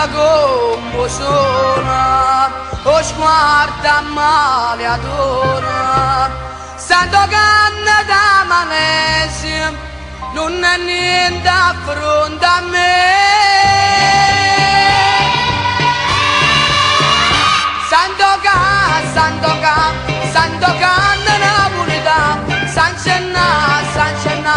come sono, o sguarda male adora, sento canna da malesio, non è niente a fronte a me. Santo canna napolitano, Sancenna,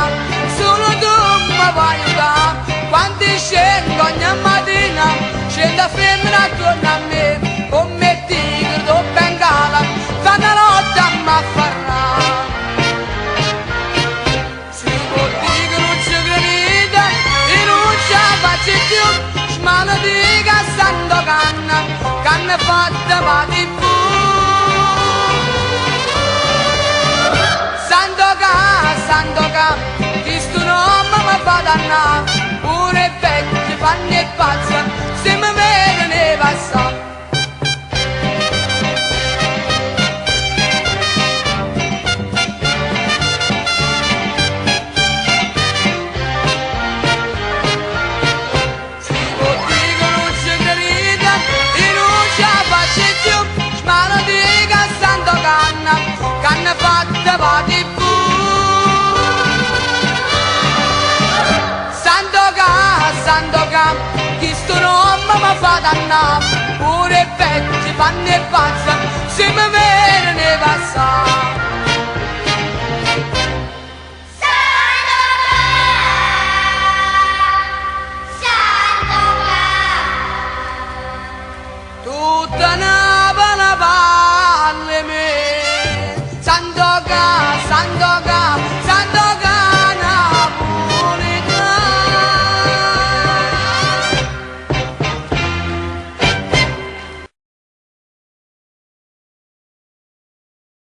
solo tu mi puoi aiutare. Quando scendo ogni mattina, scendo femmina attorno a me, come tigre o bengala, fanno notte a m'affarrare. Si può dire che non ci credete e non ce la faccio più, smaledica Santo canna fatta va di più. Santo chi sto nome mi fa dannare, pure vecchi fanno e pazzi, se mi vedono ne passa. Si può dire che non ci credete e non ce la faccio più, smaledica Santo canna fatta va di più. Chi sto nome mi fa dannare, pure vecchi fanno e pazzi, se mi vede ne passa.